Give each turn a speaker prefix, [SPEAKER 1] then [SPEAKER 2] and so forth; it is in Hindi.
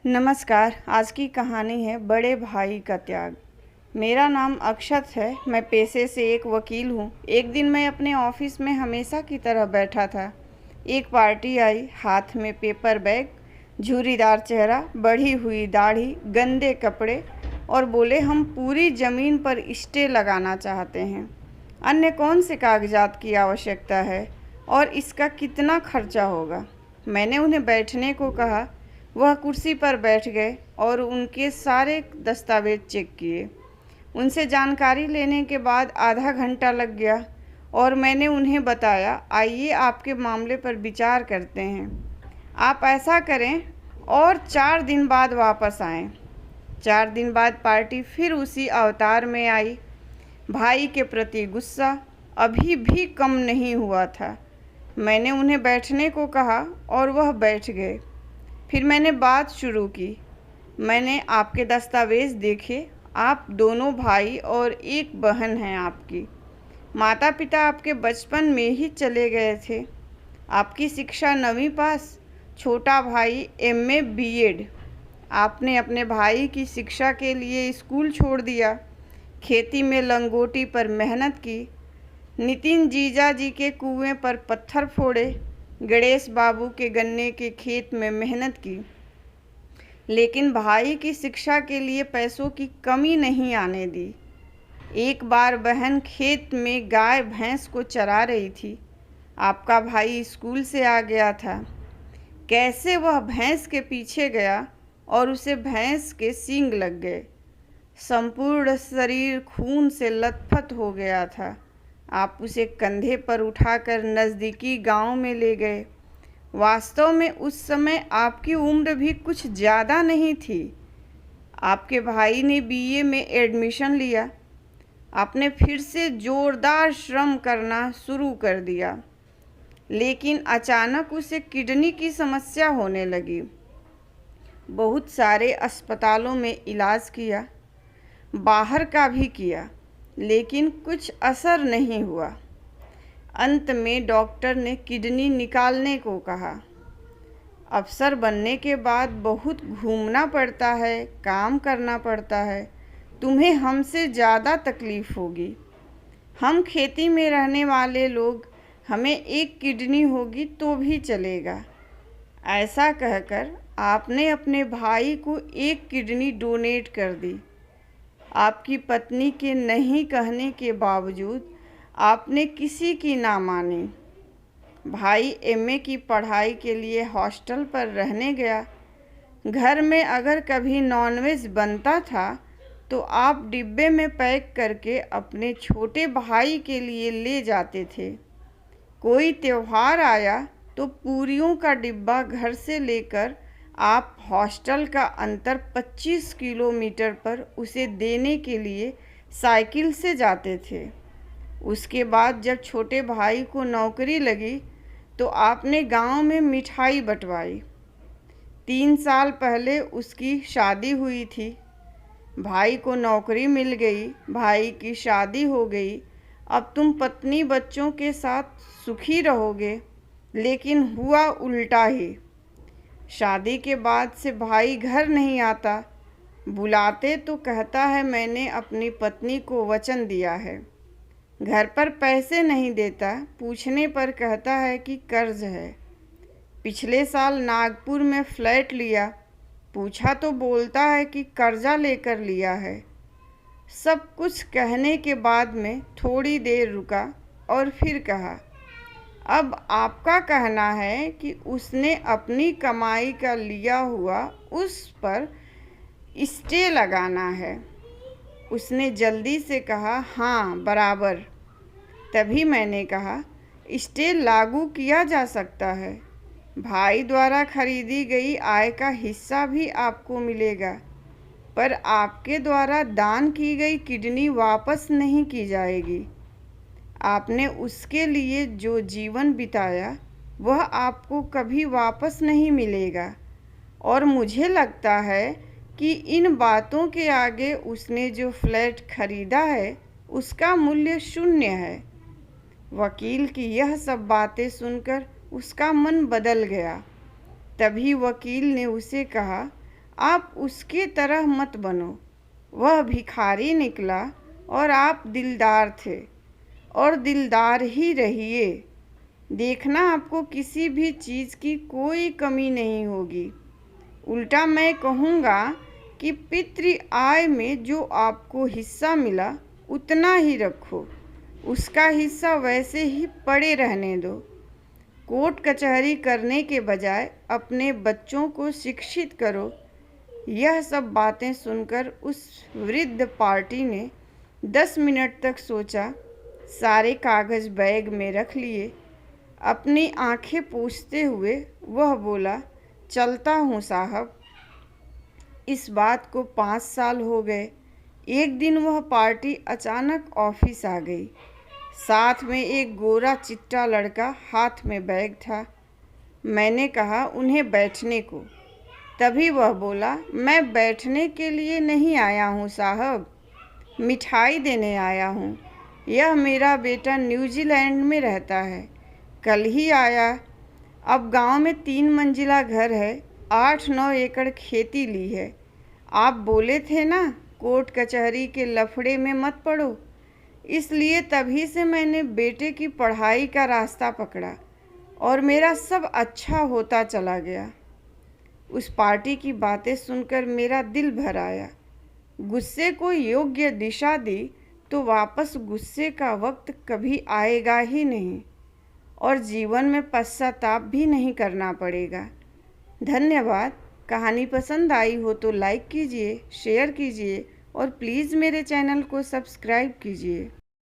[SPEAKER 1] नमस्कार। आज की कहानी है बड़े भाई का त्याग। मेरा नाम अक्षत है। मैं पेशे से एक वकील हूँ। एक दिन मैं अपने ऑफिस में हमेशा की तरह बैठा था। एक पार्टी आई, हाथ में पेपर बैग, झुर्रीदार चेहरा, बढ़ी हुई दाढ़ी, गंदे कपड़े, और बोले हम पूरी ज़मीन पर स्टे लगाना चाहते हैं। अन्य कौन से कागजात की आवश्यकता है और इसका कितना खर्चा होगा। मैंने उन्हें बैठने को कहा। वह कुर्सी पर बैठ गए और उनके सारे दस्तावेज चेक किए। उनसे जानकारी लेने के बाद आधा घंटा लग गया और मैंने उन्हें बताया, आइए आपके मामले पर विचार करते हैं। आप ऐसा करें और 4 दिन बाद वापस आएं। 4 दिन बाद पार्टी फिर उसी अवतार में आई। भाई के प्रति गुस्सा अभी भी कम नहीं हुआ था। मैंने उन्हें बैठने को कहा और वह बैठ गए। फिर मैंने बात शुरू की। मैंने आपके दस्तावेज़ देखे। आप दोनों भाई और एक बहन हैं। आपकी माता पिता आपके बचपन में ही चले गए थे। आपकी शिक्षा 9वीं पास, छोटा भाई एमए बीएड। आपने अपने भाई की शिक्षा के लिए स्कूल छोड़ दिया, खेती में लंगोटी पर मेहनत की, नितिन जीजा जी के कुएं पर पत्थर फोड़े, गणेश बाबू के गन्ने के खेत में मेहनत की। लेकिन भाई की शिक्षा के लिए पैसों की कमी नहीं आने दी। एक बार बहन खेत में गाय भैंस को चरा रही थी। आपका भाई स्कूल से आ गया था। कैसे वह भैंस के पीछे गया और उसे भैंस के सींग लग गए। संपूर्ण शरीर खून से लथपथ हो गया था। आप उसे कंधे पर उठाकर नज़दीकी गांव में ले गए। वास्तव में उस समय आपकी उम्र भी कुछ ज़्यादा नहीं थी। आपके भाई ने बीए में एडमिशन लिया। आपने फिर से ज़ोरदार श्रम करना शुरू कर दिया। लेकिन अचानक उसे किडनी की समस्या होने लगी। बहुत सारे अस्पतालों में इलाज किया, बाहर का भी किया, लेकिन कुछ असर नहीं हुआ। अंत में डॉक्टर ने किडनी निकालने को कहा। अफसर बनने के बाद बहुत घूमना पड़ता है, काम करना पड़ता है। तुम्हें हमसे ज़्यादा तकलीफ़ होगी। हम खेती में रहने वाले लोग, हमें एक किडनी होगी तो भी चलेगा। ऐसा कहकर आपने अपने भाई को एक किडनी डोनेट कर दी। आपकी पत्नी के नहीं कहने के बावजूद आपने किसी की ना मानी। भाई एमए की पढ़ाई के लिए हॉस्टल पर रहने गया। घर में अगर कभी नॉनवेज बनता था तो आप डिब्बे में पैक करके अपने छोटे भाई के लिए ले जाते थे। कोई त्योहार आया तो पूरियों का डिब्बा घर से लेकर आप हॉस्टल का अंतर 25 किलोमीटर पर उसे देने के लिए साइकिल से जाते थे। उसके बाद जब छोटे भाई को नौकरी लगी तो आपने गांव में मिठाई बंटवाई। 3 साल पहले उसकी शादी हुई थी। भाई को नौकरी मिल गई, भाई की शादी हो गई। अब तुम पत्नी बच्चों के साथ सुखी रहोगे, लेकिन हुआ उल्टा ही। शादी के बाद से भाई घर नहीं आता। बुलाते तो कहता है मैंने अपनी पत्नी को वचन दिया है। घर पर पैसे नहीं देता, पूछने पर कहता है कि कर्ज है। पिछले साल नागपुर में फ्लैट लिया, पूछा तो बोलता है कि कर्जा लेकर लिया है। सब कुछ कहने के बाद में थोड़ी देर रुका और फिर कहा, अब आपका कहना है कि उसने अपनी कमाई का लिया हुआ उस पर स्टे लगाना है। उसने जल्दी से कहा, हाँ बराबर। तभी मैंने कहा, स्टे लागू किया जा सकता है। भाई द्वारा खरीदी गई आय का हिस्सा भी आपको मिलेगा, पर आपके द्वारा दान की गई किडनी वापस नहीं की जाएगी। आपने उसके लिए जो जीवन बिताया वह आपको कभी वापस नहीं मिलेगा। और मुझे लगता है कि इन बातों के आगे उसने जो फ्लैट खरीदा है उसका मूल्य शून्य है। वकील की यह सब बातें सुनकर उसका मन बदल गया। तभी वकील ने उसे कहा, आप उसके तरह मत बनो। वह भिखारी निकला और आप दिलदार थे, और दिलदार ही रहिए। देखना आपको किसी भी चीज़ की कोई कमी नहीं होगी। उल्टा मैं कहूँगा कि पितृ आय में जो आपको हिस्सा मिला उतना ही रखो, उसका हिस्सा वैसे ही पड़े रहने दो। कोर्ट कचहरी करने के बजाय अपने बच्चों को शिक्षित करो। यह सब बातें सुनकर उस वृद्ध पार्टी ने 10 मिनट तक सोचा, सारे कागज़ बैग में रख लिए। अपनी आंखें पोंछते हुए वह बोला, चलता हूँ साहब। इस बात को 5 साल हो गए। एक दिन वह पार्टी अचानक ऑफिस आ गई। साथ में एक गोरा चिट्टा लड़का, हाथ में बैग था। मैंने कहा उन्हें बैठने को। तभी वह बोला, मैं बैठने के लिए नहीं आया हूँ साहब, मिठाई देने आया हूँ। यह मेरा बेटा न्यूजीलैंड में रहता है, कल ही आया। अब गांव में 3 मंजिला घर है, 8-9 एकड़ खेती ली है। आप बोले थे ना कोर्ट कचहरी के लफड़े में मत पड़ो, इसलिए तभी से मैंने बेटे की पढ़ाई का रास्ता पकड़ा और मेरा सब अच्छा होता चला गया। उस पार्टी की बातें सुनकर मेरा दिल भर आया। गुस्से को योग्य दिशा दी तो वापस गुस्से का वक्त कभी आएगा ही नहीं, और जीवन में पश्चाताप भी नहीं करना पड़ेगा। धन्यवाद। कहानी पसंद आई हो तो लाइक कीजिए, शेयर कीजिए और प्लीज़ मेरे चैनल को सब्सक्राइब कीजिए।